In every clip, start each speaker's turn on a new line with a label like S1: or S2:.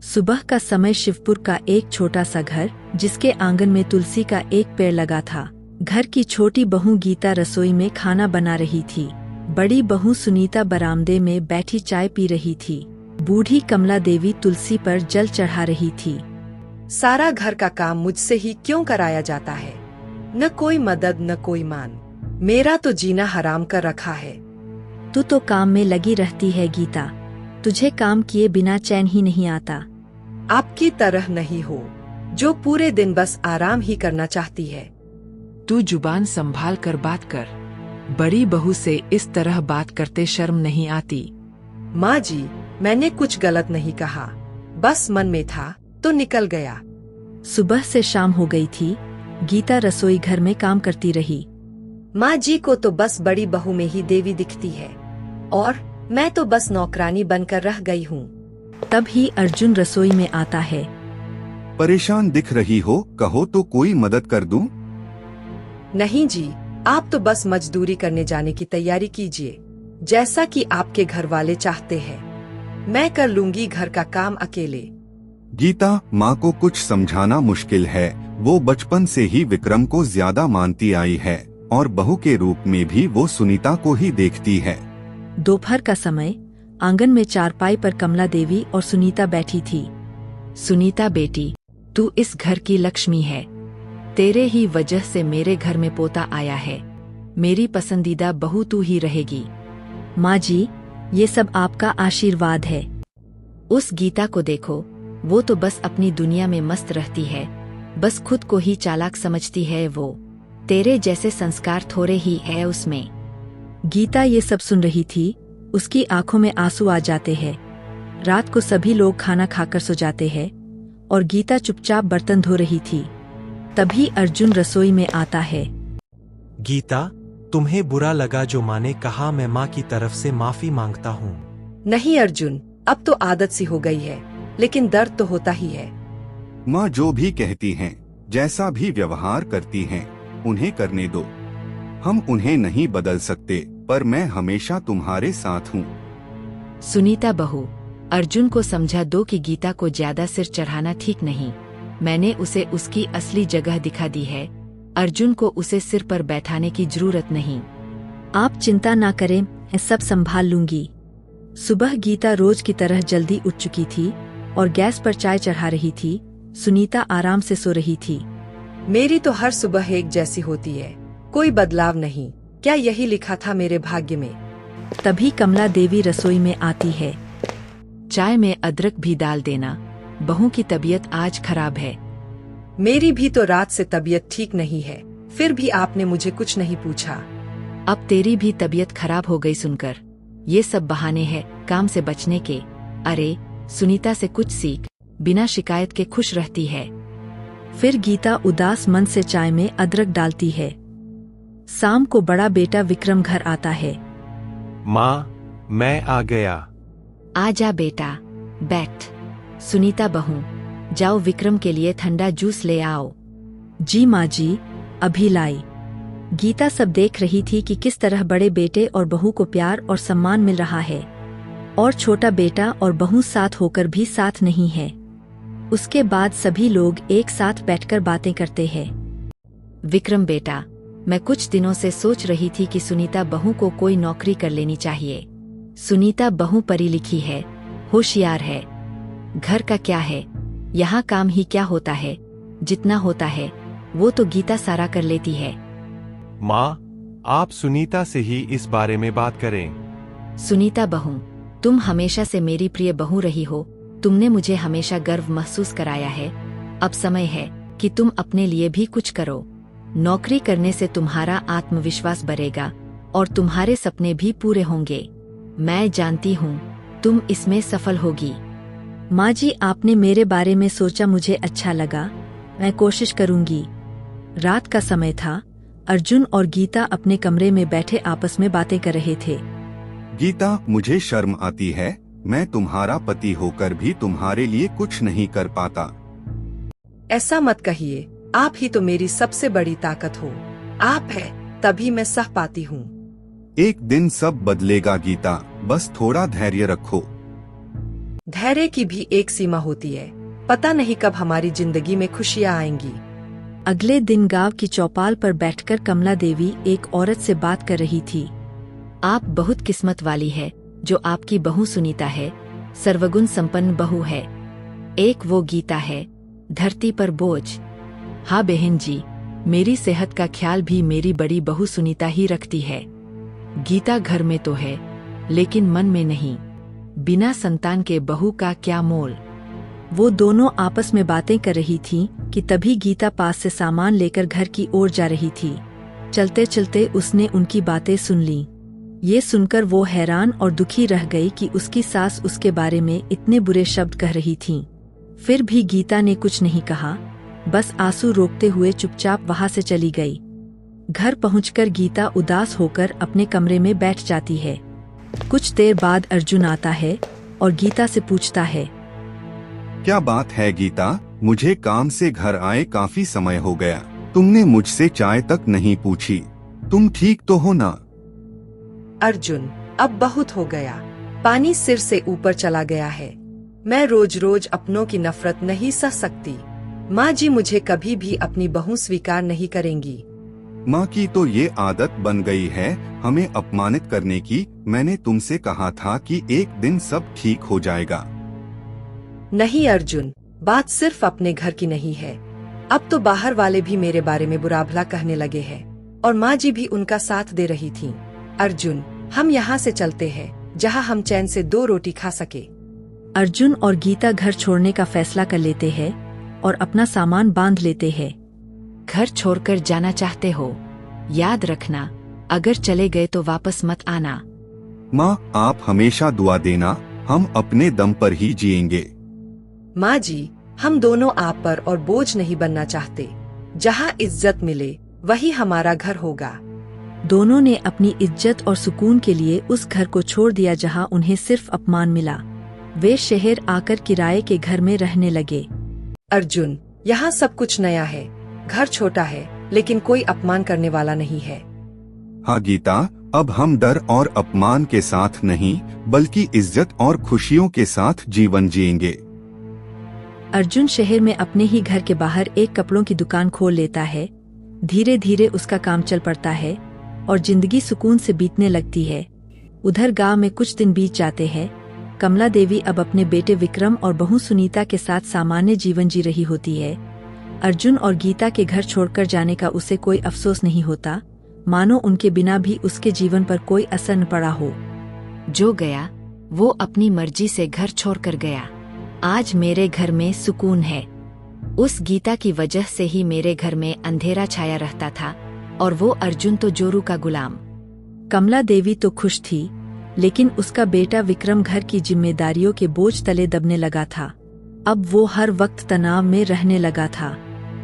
S1: सुबह का समय शिवपुर का एक छोटा सा घर, जिसके आंगन में तुलसी का एक पेड़ लगा था। घर की छोटी बहू गीता रसोई में खाना बना रही थी। बड़ी बहू सुनीता बरामदे में बैठी चाय पी रही थी। बूढ़ी कमला देवी तुलसी पर जल चढ़ा रही थी।
S2: सारा घर का काम मुझसे ही क्यों कराया जाता है? न कोई मदद न कोई मान। मेरा तो जीना हराम कर रखा है।
S1: तू तो काम में लगी रहती है गीता, तुझे काम किए बिना चैन ही नहीं आता।
S2: आपकी तरह नहीं हो, जो पूरे दिन बस आराम ही करना चाहती है।
S3: तू जुबान संभाल कर बात कर। बड़ी बहू से इस तरह बात करते शर्म नहीं आती?
S2: माँ जी, मैंने कुछ गलत नहीं कहा, बस मन में था तो निकल गया।
S1: सुबह से शाम हो गई थी। गीता रसोई घर में काम करती रही।
S2: माँ जी को तो बस बड़ी बहू में ही देवी दिखती है, और मैं तो बस नौकरानी बनकर रह गई हूँ।
S1: तब ही अर्जुन रसोई में आता है।
S4: परेशान दिख रही हो, कहो तो कोई मदद कर दूं?
S2: नहीं जी, आप तो बस मजदूरी करने जाने की तैयारी कीजिए, जैसा कि आपके घर वाले चाहते हैं। मैं कर लूंगी घर का काम अकेले।
S4: गीता, माँ को कुछ समझाना मुश्किल है। वो बचपन से ही विक्रम को ज्यादा मानती आई है और बहू के रूप में भी वो सुनीता को ही देखती है।
S1: दोपहर का समय, आंगन में चारपाई पर कमला देवी और सुनीता बैठी थी।
S3: सुनीता बेटी, तू इस घर की लक्ष्मी है। तेरे ही वजह से मेरे घर में पोता आया है। मेरी पसंदीदा बहू तू ही रहेगी।
S1: माँ जी, ये सब आपका आशीर्वाद है।
S3: उस गीता को देखो, वो तो बस अपनी दुनिया में मस्त रहती है, बस खुद को ही चालाक समझती है। वो तेरे जैसे संस्कार थोड़े ही है उसमें।
S1: गीता ये सब सुन रही थी। उसकी आंखों में आंसू आ जाते हैं। रात को सभी लोग खाना खाकर सो जाते हैं और गीता चुपचाप बर्तन धो रही थी। तभी अर्जुन रसोई में आता है।
S5: गीता, तुम्हें बुरा लगा जो माँ ने कहा? मैं माँ की तरफ से माफी मांगता हूँ।
S2: नहीं अर्जुन, अब तो आदत सी हो गई है, लेकिन दर्द तो होता ही है।
S4: माँ जो भी कहती हैं, जैसा भी व्यवहार करती हैं, उन्हें करने दो। हम उन्हें नहीं बदल सकते, पर मैं हमेशा तुम्हारे साथ हूँ।
S3: सुनीता बहू, अर्जुन को समझा दो कि गीता को ज्यादा सिर चढ़ाना ठीक नहीं। मैंने उसे उसकी असली जगह दिखा दी है। अर्जुन को उसे सिर पर बैठाने की जरूरत नहीं।
S1: आप चिंता ना करें, मैं सब संभाल लूंगी। सुबह गीता रोज की तरह जल्दी उठ चुकी थी और गैस पर चाय चढ़ा रही थी। सुनीता आराम से सो रही थी।
S2: मेरी तो हर सुबह एक जैसी होती है, कोई बदलाव नहीं। क्या यही लिखा था मेरे भाग्य में?
S1: तभी कमला देवी रसोई में आती है।
S3: चाय में अदरक भी डाल देना, बहू की तबीयत आज खराब है।
S2: मेरी भी तो रात से तबीयत ठीक नहीं है, फिर भी आपने मुझे कुछ नहीं पूछा।
S3: अब तेरी भी तबीयत खराब हो गई सुनकर। ये सब बहाने हैं काम से बचने के। अरे सुनीता से कुछ सीख, बिना शिकायत के खुश रहती है।
S1: फिर गीता उदास मन से चाय में अदरक डालती है। शाम को बड़ा बेटा विक्रम घर आता है।
S5: माँ, मैं आ गया।
S3: आजा बेटा, बैठ। सुनीता बहू, जाओ विक्रम के लिए ठंडा जूस ले आओ।
S1: जी माँ जी, अभी लाई। गीता सब देख रही थी कि किस तरह बड़े बेटे और बहू को प्यार और सम्मान मिल रहा है, और छोटा बेटा और बहू साथ होकर भी साथ नहीं है। उसके बाद सभी लोग एक साथ बैठकर बातें करते हैं।
S3: विक्रम बेटा, मैं कुछ दिनों से सोच रही थी कि सुनीता बहू को कोई नौकरी कर लेनी चाहिए। सुनीता बहू पढ़ी लिखी है, होशियार है। घर का क्या है, यहाँ काम ही क्या होता है? जितना होता है वो तो गीता सारा कर लेती है।
S5: माँ, आप सुनीता से ही इस बारे में बात करें।
S3: सुनीता बहू, तुम हमेशा से मेरी प्रिय बहू रही हो। तुमने मुझे हमेशा गर्व महसूस कराया है। अब समय है कि तुम अपने लिए भी कुछ करो। नौकरी करने से तुम्हारा आत्मविश्वास बढ़ेगा और तुम्हारे सपने भी पूरे होंगे। मैं जानती हूँ तुम इसमें सफल होगी।
S1: माँ जी, आपने मेरे बारे में सोचा, मुझे अच्छा लगा। मैं कोशिश करूंगी। रात का समय था। अर्जुन और गीता अपने कमरे में बैठे आपस में बातें कर रहे थे।
S4: गीता, मुझे शर्म आती है। मैं तुम्हारा पति होकर भी तुम्हारे लिए कुछ नहीं कर पाता।
S2: ऐसा मत कहिए, आप ही तो मेरी सबसे बड़ी ताकत हो। आप है तभी मैं सह पाती हूँ।
S4: एक दिन सब बदलेगा गीता, बस थोड़ा धैर्य रखो।
S2: धैर्य की भी एक सीमा होती है। पता नहीं कब हमारी जिंदगी में खुशियाँ आएंगी।
S1: अगले दिन गांव की चौपाल पर बैठकर कमला देवी एक औरत से बात कर रही थी।
S3: आप बहुत किस्मत वाली है जो आपकी बहू सुनीता है, सर्वगुण संपन्न बहू है। एक वो गीता है, धरती पर बोझ। हाँ बहन जी, मेरी सेहत का ख्याल भी मेरी बड़ी बहू सुनीता ही रखती है। गीता घर में तो है, लेकिन मन में नहीं। बिना संतान के बहू का क्या मोल।
S1: वो दोनों आपस में बातें कर रही थीं कि तभी गीता पास से सामान लेकर घर की ओर जा रही थी। चलते चलते उसने उनकी बातें सुन लीं। ये सुनकर वो हैरान और दुखी रह गई कि उसकी सास उसके बारे में इतने बुरे शब्द कह रही थीं। फिर भी गीता ने कुछ नहीं कहा, बस आंसू रोकते हुए चुपचाप वहां से चली गई। घर पहुंचकर गीता उदास होकर अपने कमरे में बैठ जाती है। कुछ देर बाद अर्जुन आता है और गीता से पूछता है,
S4: क्या बात है गीता, मुझे काम से घर आए काफी समय हो गया, तुमने मुझसे चाय तक नहीं पूछी। तुम ठीक तो हो ना?
S2: अर्जुन, अब बहुत हो गया, पानी सिर से ऊपर चला गया है। मैं रोज रोज अपनों की नफरत नहीं सह सकती। माँ जी मुझे कभी भी अपनी बहू स्वीकार नहीं करेंगी।
S4: माँ की तो ये आदत बन गई है हमें अपमानित करने की। मैंने तुमसे कहा था कि एक दिन सब ठीक हो जाएगा।
S2: नहीं अर्जुन, बात सिर्फ अपने घर की नहीं है। अब तो बाहर वाले भी मेरे बारे में बुरा भला कहने लगे हैं और माँ जी भी उनका साथ दे रही थीं। अर्जुन, हम यहाँ से चलते हैं जहाँ हम चैन से 2 रोटी खा सके।
S1: अर्जुन और गीता घर छोड़ने का फैसला कर लेते हैं और अपना सामान बांध लेते हैं।
S3: घर छोड़कर जाना चाहते हो? याद रखना, अगर चले गए तो वापस मत आना।
S4: माँ, आप हमेशा दुआ देना, हम अपने दम पर ही जिएंगे।
S2: माँ जी, हम दोनों आप पर और बोझ नहीं बनना चाहते। जहाँ इज्जत मिले वही हमारा घर होगा।
S1: दोनों ने अपनी इज्जत और सुकून के लिए उस घर को छोड़ दिया जहाँ उन्हें सिर्फ अपमान मिला। वे शहर आकर किराए के घर में रहने लगे।
S2: अर्जुन, यहाँ सब कुछ नया है। घर छोटा है लेकिन कोई अपमान करने वाला नहीं है।
S4: हाँ गीता, अब हम डर और अपमान के साथ नहीं बल्कि इज्जत और खुशियों के साथ जीवन जिएंगे।
S1: अर्जुन शहर में अपने ही घर के बाहर एक कपड़ों की दुकान खोल लेता है। धीरे धीरे उसका काम चल पड़ता है और जिंदगी सुकून से बीतने लगती है। उधर गांव में कुछ दिन बीत जाते हैं। कमला देवी अब अपने बेटे विक्रम और बहू सुनीता के साथ सामान्य जीवन जी रही होती है। अर्जुन और गीता के घर छोड़कर जाने का उसे कोई अफसोस नहीं होता, मानो उनके बिना भी उसके जीवन पर कोई असर न पड़ा हो।
S3: जो गया वो अपनी मर्जी से घर छोड़कर गया। आज मेरे घर में सुकून है। उस गीता की वजह से ही मेरे घर में अंधेरा छाया रहता था और वो अर्जुन तो जोरू का गुलाम।
S1: कमला देवी तो खुश थी, लेकिन उसका बेटा विक्रम घर की जिम्मेदारियों के बोझ तले दबने लगा था। अब वो हर वक्त तनाव में रहने लगा था।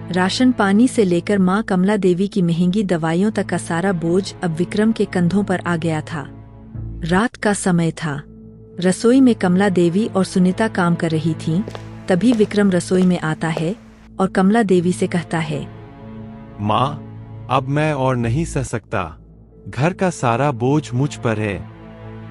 S1: राशन पानी से लेकर माँ कमला देवी की महंगी दवाइयों तक का सारा बोझ अब विक्रम के कंधों पर आ गया था। रात का समय था। रसोई में कमला देवी और सुनीता काम कर रही थीं। तभी विक्रम रसोई में आता है और कमला देवी से कहता है,
S5: माँ, अब मैं और नहीं सह सकता। घर का सारा बोझ मुझ पर है।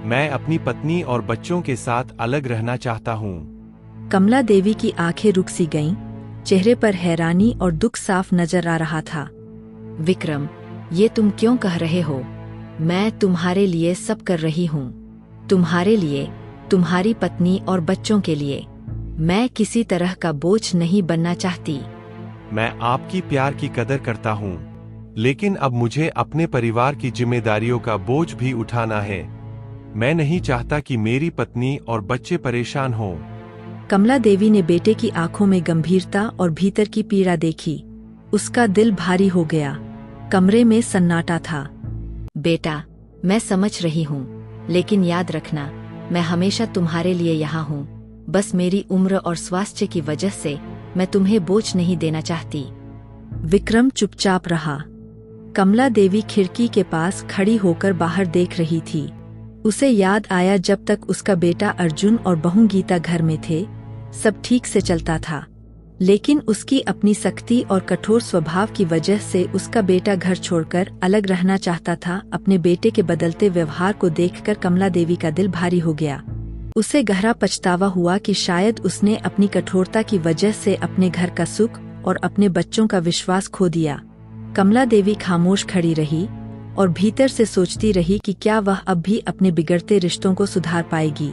S5: मैं अपनी पत्नी और बच्चों के साथ अलग रहना चाहता हूँ।
S1: कमला देवी की आंखें रुक सी गईं। चेहरे पर हैरानी और दुख साफ नजर आ रहा था।
S3: विक्रम, ये तुम क्यों कह रहे हो? मैं तुम्हारे लिए सब कर रही हूँ। तुम्हारे लिए, तुम्हारी पत्नी और बच्चों के लिए। मैं किसी तरह का बोझ नहीं बनना चाहती।
S5: मैं आपकी प्यार की कदर करता हूँ, लेकिन अब मुझे अपने परिवार की जिम्मेदारियों का बोझ भी उठाना है। मैं नहीं चाहता कि मेरी पत्नी और बच्चे परेशान हों।
S1: कमला देवी ने बेटे की आंखों में गंभीरता और भीतर की पीड़ा देखी। उसका दिल भारी हो गया। कमरे में सन्नाटा था।
S3: बेटा, मैं समझ रही हूँ, लेकिन याद रखना, मैं हमेशा तुम्हारे लिए यहाँ हूँ। बस मेरी उम्र और स्वास्थ्य की वजह से मैं तुम्हें बोझ नहीं देना चाहती।
S1: विक्रम चुपचाप रहा। कमला देवी खिड़की के पास खड़ी होकर बाहर देख रही थी। उसे याद आया जब तक उसका बेटा अर्जुन और बहू गीता घर में थे, सब ठीक से चलता था। लेकिन उसकी अपनी सख्ती और कठोर स्वभाव की वजह से उसका बेटा घर छोड़कर अलग रहना चाहता था। अपने बेटे के बदलते व्यवहार को देखकर कमला देवी का दिल भारी हो गया। उसे गहरा पछतावा हुआ कि शायद उसने अपनी कठोरता की वजह से अपने घर का सुख और अपने बच्चों का विश्वास खो दिया। कमला देवी खामोश खड़ी रही और भीतर से सोचती रही कि क्या वह अब भी अपने बिगड़ते रिश्तों को सुधार पाएगी।